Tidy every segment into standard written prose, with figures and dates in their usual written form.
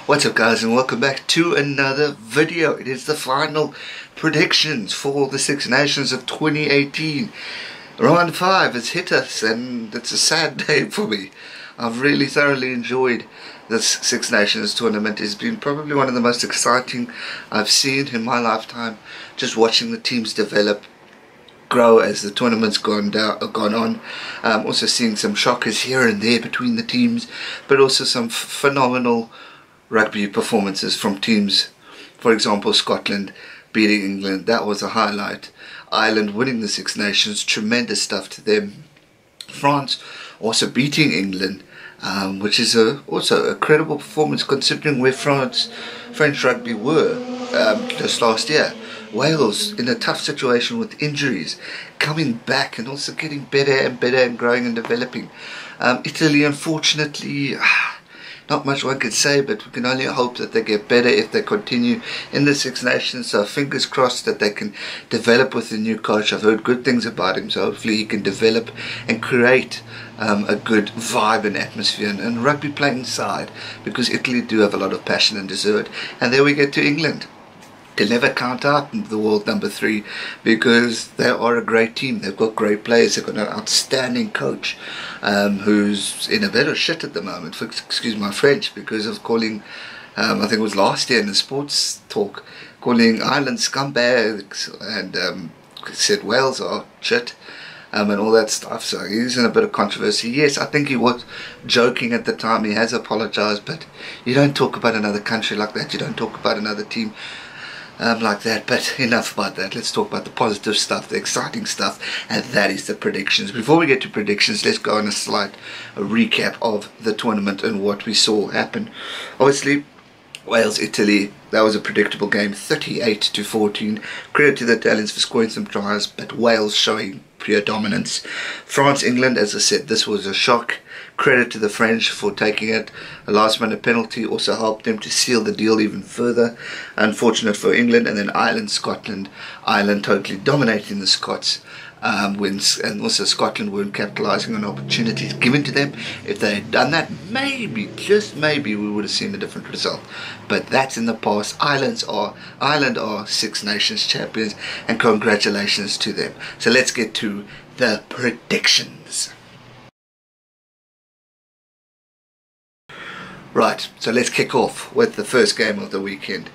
What's up guys, and welcome back to another video. It is the final predictions for the Six Nations of 2018. Round 5 has hit us and it's a sad day for me. I've really thoroughly enjoyed this Six Nations tournament. It's been probably one of the most exciting I've seen in my lifetime. Just watching the teams develop, grow as the tournament's gone on. Also seeing some shockers here and there between the teams, but also some phenomenal rugby performances from teams. For example, Scotland beating England, that was a highlight. Ireland winning the Six Nations, tremendous stuff to them. France also beating England, which is also a credible performance considering where French rugby were just last year. Wales in a tough situation with injuries, coming back and also getting better and better and growing and developing. Italy, unfortunately, not much one could say, but we can only hope that they get better if they continue in the Six Nations. So fingers crossed that they can develop with the new coach. I've heard good things about him, so hopefully he can develop and create a good vibe and atmosphere and rugby playing side, because Italy do have a lot of passion and deserve it. And there we get to England. They'll never count out the world number 3 because they are a great team. They've got great players. They've got an outstanding coach who's in a bit of shit at the moment, excuse my French, because of calling, I think it was last year in the sports talk, calling Ireland scumbags and said Wales are shit and all that stuff. So he's in a bit of controversy. Yes, I think he was joking at the time. He has apologised, but you don't talk about another country like that. You don't talk about another team like that. But enough about that. Let's talk about the positive stuff, the exciting stuff, and that is the predictions. Before we get to predictions, let's go on a slight recap of the tournament and what we saw happen. Obviously, Wales-Italy, that was a predictable game, 38-14. Credit to the Italians for scoring some tries, but Wales showing pure dominance. France-England, as I said, this was a shock. Credit to the French for taking it. A last-minute penalty also helped them to seal the deal even further. Unfortunate for England. And then Ireland-Scotland. Ireland totally dominating the Scots. Wins, and also Scotland weren't capitalising on opportunities given to them. If they had done that, maybe, just maybe, we would have seen a different result. But that's in the past. Ireland are Six Nations champions, and congratulations to them. So let's get to the predictions. Right, so let's kick off with the first game of the weekend.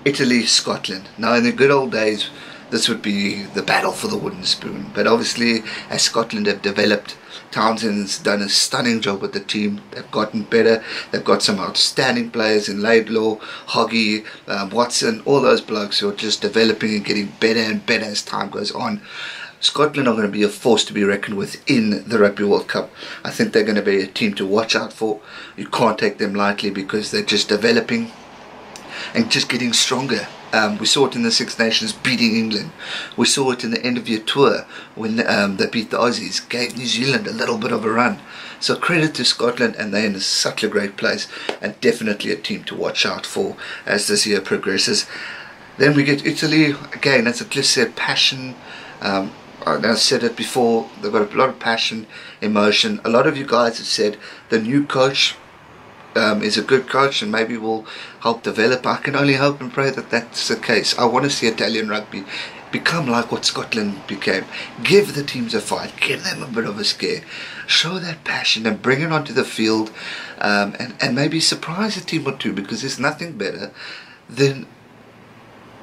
Italy-Scotland. Now, in the good old days, this would be the battle for the wooden spoon. But obviously, as Scotland have developed, Townsend's done a stunning job with the team. They've gotten better. They've got some outstanding players in Laidlaw, Hoggy, Watson, all those blokes who are just developing and getting better and better as time goes on. Scotland are going to be a force to be reckoned with in the Rugby World Cup. I think they're going to be a team to watch out for. You can't take them lightly because they're just developing and just getting stronger. We saw it in the Six Nations beating England. We saw it in the end of year tour when they beat the Aussies, gave New Zealand a little bit of a run. So credit to Scotland, and they're in such a great place and definitely a team to watch out for as this year progresses. Then we get Italy. Again, as Cliff said, passion. I said it before, they've got a lot of passion, emotion. A lot of you guys have said the new coach is a good coach and maybe will help develop. I can only hope and pray that that's the case. I want to see Italian rugby become like what Scotland became. Give the teams a fight, give them a bit of a scare, show that passion and bring it onto the field, and maybe surprise a team or two, because there's nothing better than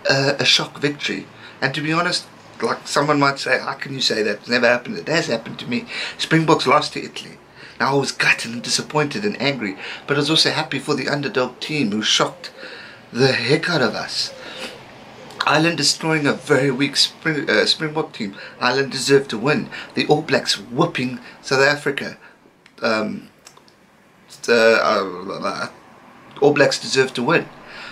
a shock victory. And to be honest, like someone might say, how can you say that? It's never happened. It has happened to me. Springboks lost to Italy. Now I was gutted and disappointed and angry, but I was also happy for the underdog team who shocked the heck out of us. Ireland destroying a very weak Springbok team. Ireland deserved to win. The All Blacks whooping South Africa. All Blacks deserved to win.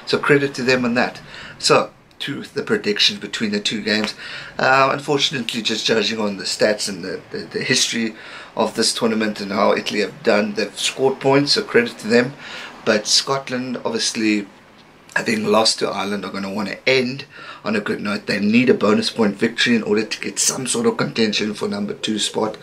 So credit to them on that. So, to the predictions between the two games. Unfortunately, just judging on the stats and the history of this tournament and how Italy have done, they've scored points, so credit to them. But Scotland, obviously, having lost to Ireland, are going to want to end on a good note. They need a bonus point victory in order to get some sort of contention for number 2 spot.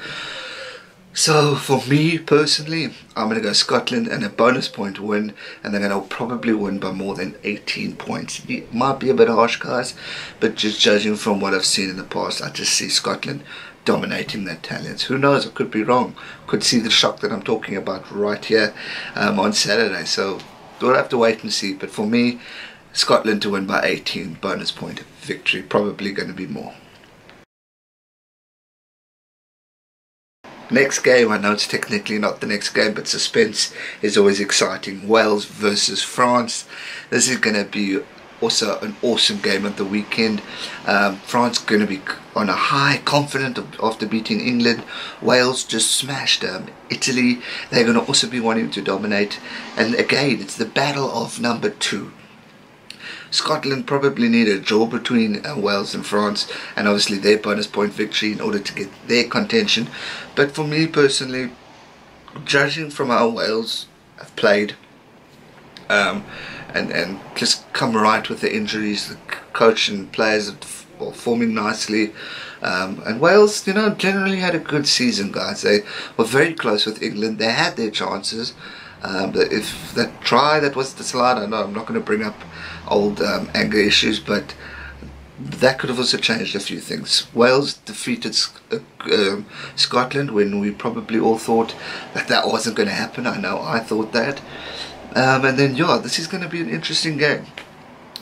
So for me personally, I'm going to go Scotland and a bonus point win, and they're going to probably win by more than 18 points. It might be a bit harsh, guys, but just judging from what I've seen in the past, I just see Scotland dominating the Italians. Who knows, I could be wrong. Could see the shock that I'm talking about right here on Saturday. So we'll have to wait and see. But for me, Scotland to win by 18, bonus point victory, probably going to be more. Next game, I know it's technically not the next game, but suspense is always exciting. Wales versus France. This is going to be also an awesome game of the weekend. France going to be on a high, confident after beating England. Wales just smashed Italy. They're going to also be wanting to dominate. And again, it's the battle of number 2. Scotland probably need a draw between Wales and France, and obviously their bonus point victory in order to get their contention. But for me personally, judging from how Wales have played and just come right with the injuries, the coach and players are forming nicely, and Wales, you know, generally had a good season, guys. They were very close with England. They had their chances. If that try that was disallowed, I know I'm not going to bring up old anger issues, but that could have also changed a few things. Wales defeated Scotland when we probably all thought that wasn't going to happen. I know I thought that. And then, yeah, this is going to be an interesting game.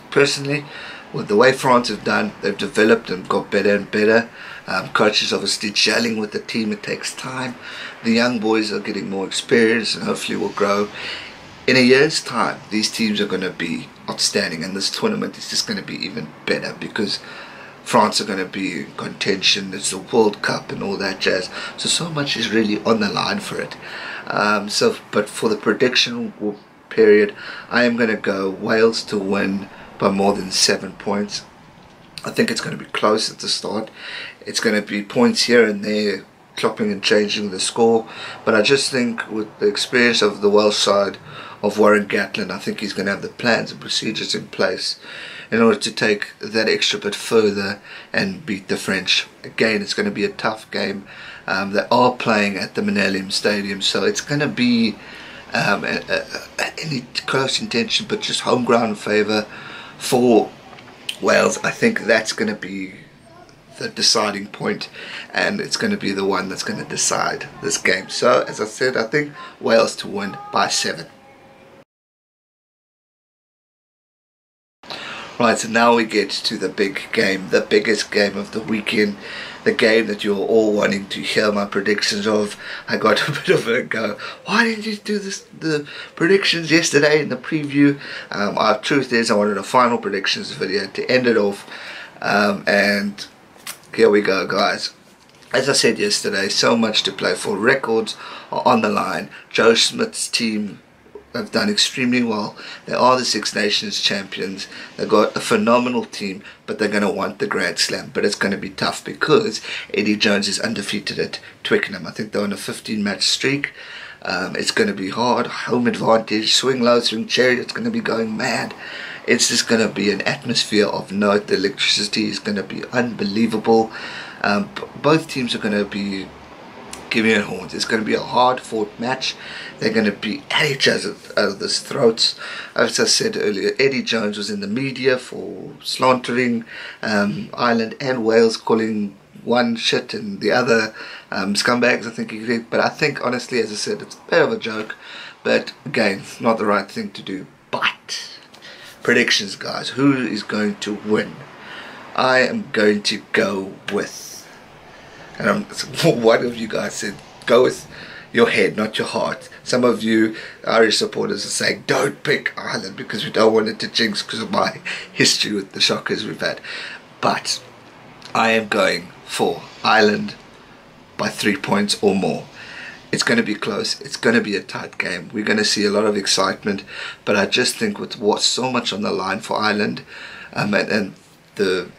Personally, with the way France have done, they've developed and got better and better. Coaches obviously gelling with the team. It takes time. The young boys are getting more experience and hopefully will grow. In a year's time, these teams are going to be outstanding, and this tournament is just going to be even better because France are going to be in contention. It's the World Cup and all that jazz. So much is really on the line for it. But for the prediction period, I am going to go Wales to win by more than 7 points. I think it's going to be close at the start. It's going to be points here and there, clopping and changing the score. But I just think with the experience of the Welsh side of Warren Gatland, I think he's going to have the plans and procedures in place in order to take that extra bit further and beat the French. Again, it's going to be a tough game. They are playing at the Millennium Stadium, so it's going to be any close intention, but just home ground favour for Wales. I think that's going to be the deciding point, and it's going to be the one that's going to decide this game. So, as I said, I think Wales to win by 7. Right, so now we get to the big game, the biggest game of the weekend, the game that you're all wanting to hear my predictions of. I got a bit of a go, why didn't you do the predictions yesterday in the preview? Our truth is, I wanted a final predictions video to end it off, and here we go, guys. As I said yesterday, so much to play for. Records are on the line. Joe Schmidt's team have done extremely well. They are the Six Nations champions. They've got a phenomenal team, but they're going to want the Grand Slam. But it's going to be tough because Eddie Jones is undefeated at Twickenham. I think they're on a 15-match streak. It's going to be hard. Home advantage, swing low, swing cherry. It's going to be going mad. It's just going to be an atmosphere of note. The electricity is going to be unbelievable. Both teams are going to be giving it horns. It's going to be a hard-fought match. They're going to be at each other's throats. As I said earlier, Eddie Jones was in the media for slandering Ireland and Wales, calling one shit and the other scumbags, I think he did. But I think, honestly, as I said, it's a bit of a joke. But again, it's not the right thing to do. But predictions, guys. Who is going to win? I am going to go with, and one of you guys said, go with your head, not your heart. Some of you Irish supporters are saying, don't pick Ireland because we don't want it to jinx because of my history with the Shockers we've had. But I am going for Ireland by 3 points or more. It's going to be close. It's going to be a tight game. We're going to see a lot of excitement. But I just think with what's so much on the line for Ireland, and the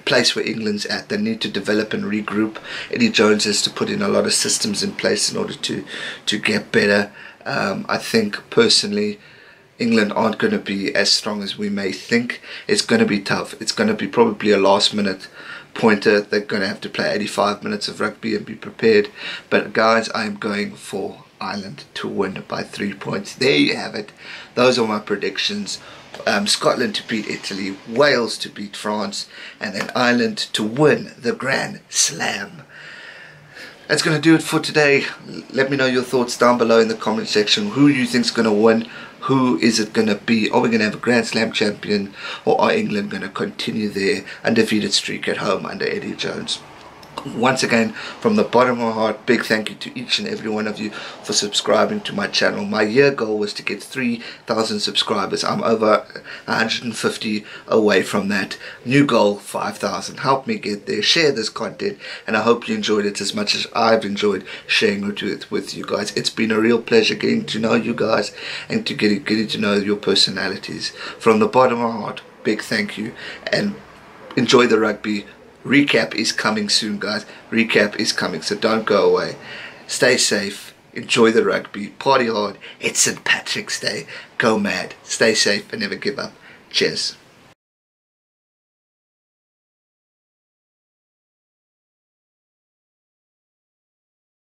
place where England's at, they need to develop and regroup. Eddie Jones has to put in a lot of systems in place in order to get better. I think personally England aren't going to be as strong as we may think. It's going to be tough. It's going to be probably a last minute pointer. They're going to have to play 85 minutes of rugby and be prepared. But guys, I am going for Ireland to win by 3 points. There you have it. Those are my predictions. Scotland to beat Italy, Wales to beat France, and then Ireland to win the Grand Slam. That's going to do it for today. Let me know your thoughts down below in the comment section. Who do you think is going to win? Who is it going to be? Are we going to have a Grand Slam champion, or are England going to continue their undefeated streak at home under Eddie Jones? Once again, from the bottom of my heart, big thank you to each and every one of you for subscribing to my channel. My year goal was to get 3,000 subscribers. I'm over 150 away from that. New goal, 5,000. Help me get there. Share this content, and I hope you enjoyed it as much as I've enjoyed sharing it with you guys. It's been a real pleasure getting to know you guys and to getting to know your personalities. From the bottom of my heart, big thank you, and enjoy the rugby. Recap is coming soon, guys. Recap is coming, so don't go away. Stay safe. Enjoy the rugby. Party hard. It's St. Patrick's Day. Go mad. Stay safe and never give up. Cheers.